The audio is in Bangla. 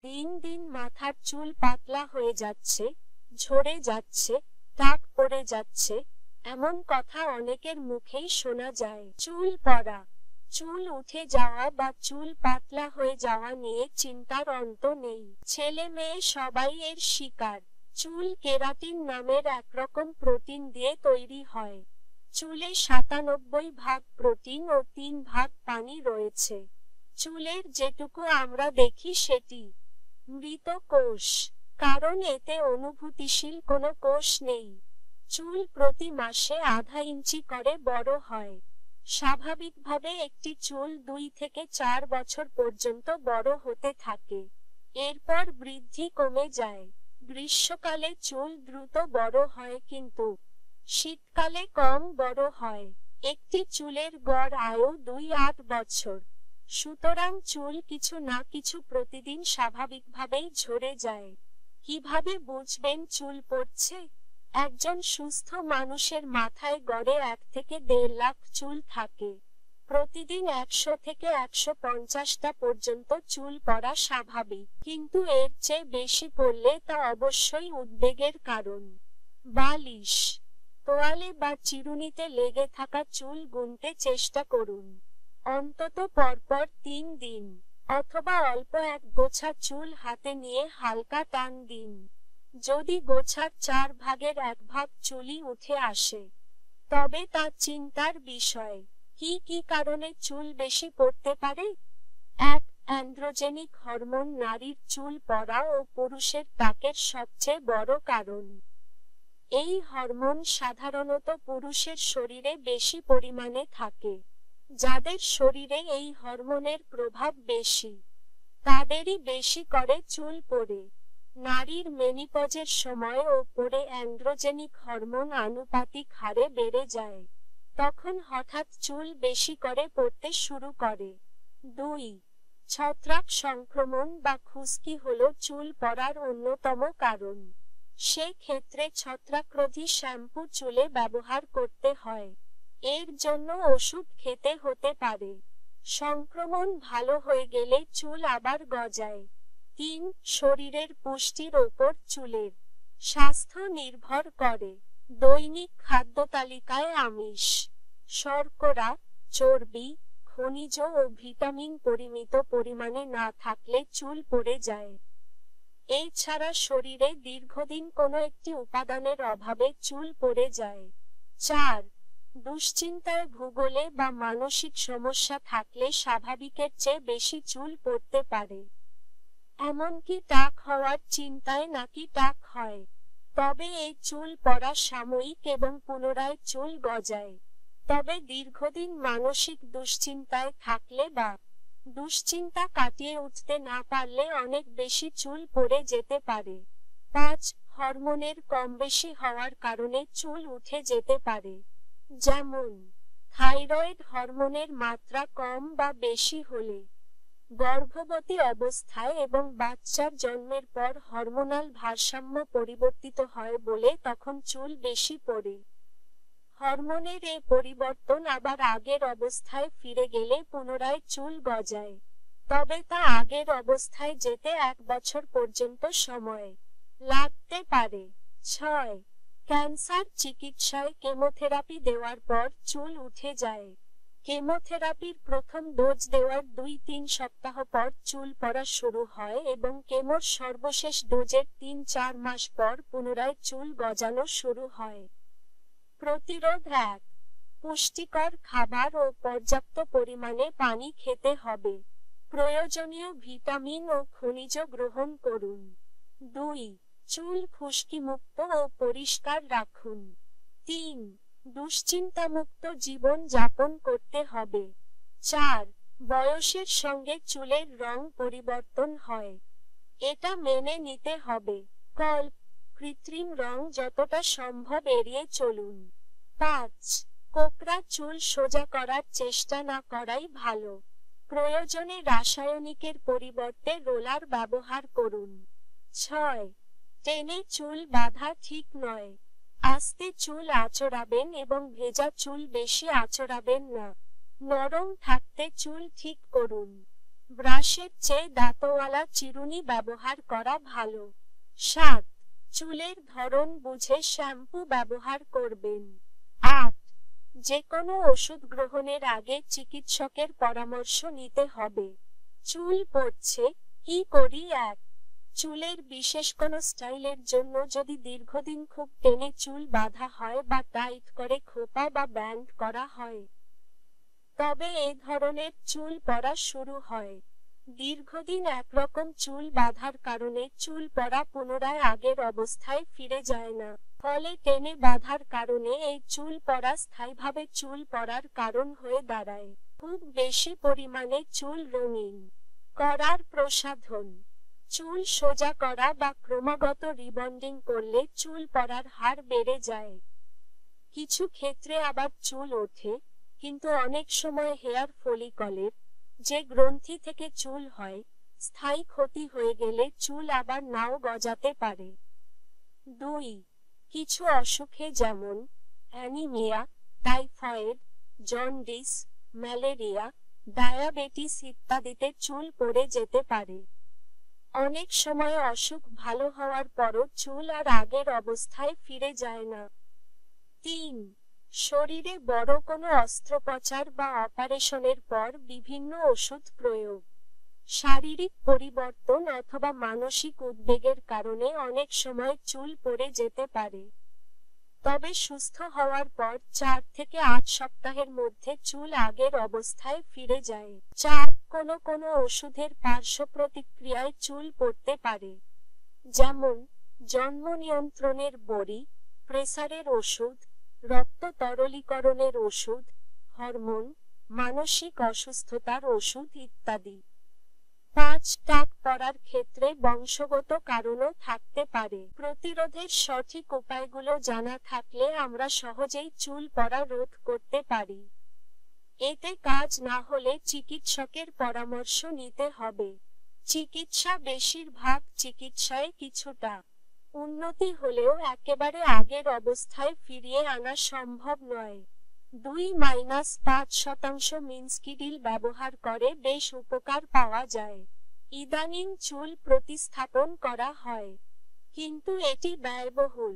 দিন দিন মাথার চুল পাতলা হয়ে যাচ্ছে, ঝরে যাচ্ছে, টাক পড়ে যাচ্ছে, এমন কথা অনেকের মুখেই শোনা যায়। চুল পড়া, চুল উঠে যাওয়া বা চুল পাতলা হয়ে যাওয়া নিয়ে চিন্তার অন্ত নেই। ছেলে মেয়ে সবাই এর শিকার। চুল কেরাটিন নামের একরকম প্রোটিন দিয়ে তৈরি হয়। চুলে ৯৭ ভাগ প্রোটিন ও ৩ ভাগ পানি রয়েছে। চুলের যেটুকু আমরা দেখি সেটি মৃত কোষ, কারণ এতে অনুভূতিশীল কোনো কোষ নেই। চুল প্রতি মাসে আধা ইঞ্চি করে বড় হয়। স্বাভাবিকভাবে একটি চুল ২ থেকে ৪ বছর পর্যন্ত বড় হতে থাকে। এরপর বৃদ্ধি কমে যায়। গ্রীষ্মকালে চুল দ্রুত বড় হয় কিন্তু শীতকালে কম বড় হয়। একটি চুলের গড় আয়ু ২-৮ বছর। সুতরাং চুল কিছু না কিছু প্রতিদিন স্বাভাবিকভাবেই ঝরে যায়। কিভাবে বুঝবেন চুল পড়ছে? একজন সুস্থ মানুষের মাথায় গড়ে ১ থেকে ১.৫ লাখ চুল থাকে। প্রতিদিন ১০০ থেকে ১৫০টা পর্যন্ত চুল পড়া স্বাভাবিক, কিন্তু এর চেয়ে বেশি পড়লে তা অবশ্যই উদ্বেগের কারণ। বালিশ, তোয়ালে বা চিরুনিতে লেগে থাকা চুল গুনতে চেষ্টা করুন। অন্তত পরপর ৩ দিন, অথবা অল্প এক গোছা চুল হাতে নিয়ে হালকা টান দিন। যদি গোছার ৪ ভাগের ১ ভাগ চুলই উঠে আসে, তবে তা চিন্তার বিষয়। কি কি কারণে চুল বেশি পড়তে পারে? ১. অ্যান্ড্রোজেনিক হরমোন নারীর চুল পড়া ও পুরুষের টাকের সবচেয়ে বড় কারণ। এই হরমোন সাধারণত পুরুষের শরীরে বেশি পরিমাণে থাকে। যাদের শরীরে এই হরমোনের প্রভাব বেশি, তাদেরই বেশি করে চুল পড়ে। নারীর মেনিপজের সময় ও পরে অ্যান্ড্রোজেনিক হরমোন আনুপাতিক হারে বেড়ে যায়। তখন হঠাৎ চুল বেশি করে পড়তে শুরু করে। ২. ছত্রাক সংক্রমণ বা খুশকি হল চুল পড়ার অন্যতম কারণ। সে ক্ষেত্রে ছত্রাকরোধী শ্যাম্পু চুলে ব্যবহার করতে হয়। এর জন্য ওষুধ খেতে হতে পারে। সংক্রমণ ভালো হয়ে গেলে চুল আবার গজায়। ৩. শরীরের পুষ্টির ওপর চুলের স্বাস্থ্য নির্ভর করে। দৈনিক খাদ্যতালিকায় আমিষ, শর্করা, চর্বি, খনিজ ও ভিটামিন পরিমিত পরিমাণে না থাকলে চুল পড়ে যায়। এছাড়া শরীরে দীর্ঘদিন কোনো একটি উপাদানের অভাবে চুল পড়ে যায়। ৪. দুশ্চিন্তায় ভুগলে বা মানসিক সমস্যা থাকলে স্বাভাবিকের চেয়ে বেশি চুল পড়তে পারে। এমনকি টাক হওয়ার চিন্তায় নাকি টাক হয়। তবে এই চুল পড়া সাময়িক এবং পুনরায় চুল গজায়। তবে দীর্ঘদিন মানসিক দুশ্চিন্তায় থাকলে বা দুশ্চিন্তা কাটিয়ে উঠতে না পারলে অনেক বেশি চুল পড়ে যেতে পারে। ৫. হরমোনের কমবেশি হওয়ার কারণে চুল উঠে যেতে পারে। যেমন থাইরয়েড হরমোনের মাত্রা কম বা বেশি হলে, গর্ভবতী অবস্থায় এবং বাচ্চার জন্মের পর হরমোনাল ভারসাম্য পরিবর্তিত হয় বলে তখন চুল বেশি পড়ে। হরমোনের এ পরিবর্তন আবার আগের অবস্থায় ফিরে গেলে পুনরায় চুল গজায়। তবে তা আগের অবস্থায় যেতে ১ বছর পর্যন্ত সময় লাগতে পারে। ৬. ক্যান্সার চিকিৎসায় কেমোথেরাপি দেওয়ার পর চুল উঠে যায়। কেমোথেরাপির প্রথম ডোজ দেওয়ার ২-৩ সপ্তাহ পর চুল পড়া শুরু হয় এবং কেমোর সর্বশেষ ডোজের ৩-৪ মাস পর পুনরায় চুল গজানো শুরু হয়। প্রতিরোধ ১. পুষ্টিকর খাবার ও পর্যাপ্ত পরিমাণে পানি খেতে হবে। প্রয়োজনীয় ভিটামিন ও খনিজ গ্রহণ করুন। ২. চুল খুশকিমুক্ত ও পরিষ্কার রাখুন। ৩. দুশ্চিন্তামুক্ত জীবন যাপন করতে হবে। ৪. বয়সের সঙ্গে চুলের রং পরিবর্তন হয়। এটা মেনে নিতে হবে। কৃত্রিম রং যতটা সম্ভব এড়িয়ে চলুন। ৫. কোকড়া চুল সোজা করার চেষ্টা না করাই ভালো। প্রয়োজনে রাসায়নিকের পরিবর্তে রোলার ব্যবহার করুন। ৬. টেনে চুল বাঁধা ঠিক নয়। আস্তে চুল আঁচড়াবেন এবং ভেজা চুল বেশি আঁচড়াবেন না। নরম থাকতে চুল ঠিক করুন। ব্রাশের চেয়ে দাঁতওয়ালা চিরুনি ব্যবহার করা ভালো। 7. চুলের ধরন বুঝে শ্যাম্পু ব্যবহার করবেন। 8. যে কোনো ওষুধ গ্রহণের আগে চিকিৎসকের পরামর্শ নিতে হবে। চুল পড়ছে, কি করি? 1. চুলের বিশেষ কোনো স্টাইলের জন্য যদি দীর্ঘদিন খুব টেনে চুল বাঁধা হয় বা টাইট করে খোপা বা ব্যান্ড করা হয়, তবে এই ধরনের চুল পড়া শুরু হয়। দীর্ঘদিন একরকম চুল বাঁধার কারণে চুল পড়া পুনরায় আগের অবস্থায় ফিরে যায় না। ফলে টেনে বাঁধার কারণে এই চুল পড়া স্থায়ীভাবে চুল পড়ার কারণ হয়ে দাঁড়ায়। খুব বেশি পরিমাণে চুল রঙিন করার প্রসাধন। চুল সোজা করা বা ক্রমাগত রিবন্ডিং করলে চুল পড়ার হার বেড়ে যায়। কিছু ক্ষেত্রে আবার চুল ওঠে, কিন্তু অনেক সময় হেয়ার ফলিকলের, যে গ্রন্থি থেকে চুল হয়, স্থায়ী ক্ষতি হয়ে গেলে চুল আবার নাও গজাতে পারে। 2. কিছু অসুখে যেমন anaemia, typhoid, jaundice, malaria, diabetes ইত্যাদিতে চুল পড়ে যেতে পারে। অনেক সময় অসুখ ভালো হওয়ার পরও চুল আর আগের অবস্থায় ফিরে যায় না। 3. শরীরে বড় কোনো অস্ত্রোপচার বা অপারেশনের পর বিভিন্ন ওষুধ প্রয়োগ। শারীরিক পরিবর্তন অথবা মানসিক উদ্বেগের কারণে অনেক সময় চুল পড়ে যেতে পারে। তবে সুস্থ হওয়ার পর 4 থেকে 8 সপ্তাহের মধ্যে চুল আগের অবস্থায় ফিরে যায়। 4. কোনো ওষুধের পার্শ্ব প্রতিক্রিয়ায় চুল পড়তে পারে, যেমন জন্ম নিয়ন্ত্রণের বড়ি, প্রেসারের ওষুধ, রক্ত তরলীকরণের ওষুধ, হরমোন, মানসিক অসুস্থতার ওষুধ ইত্যাদি। 5. টাক পড়ার ক্ষেত্রে বংশগত কারণও থাকতে পারে। প্রতিরোধের সঠিক উপায়গুলো জানা থাকলে আমরা সহজেই চুল পড়া রোধ করতে পারি। এতে কাজ না হলে চিকিৎসকের পরামর্শ নিতে হবে। চিকিৎসা বেশিরভাগ চিকিৎসায় কিছুটা উন্নতি হলেও একেবারে আগের অবস্থায় ফিরিয়ে আনা সম্ভব নয়। 2-5% মিনস্কিডিল ব্যবহার করে বেশ উপকার পাওয়া যায়। ইদানিং চুল প্রতিস্থাপন করা হয়, কিন্তু এটি ব্যয়বহুল।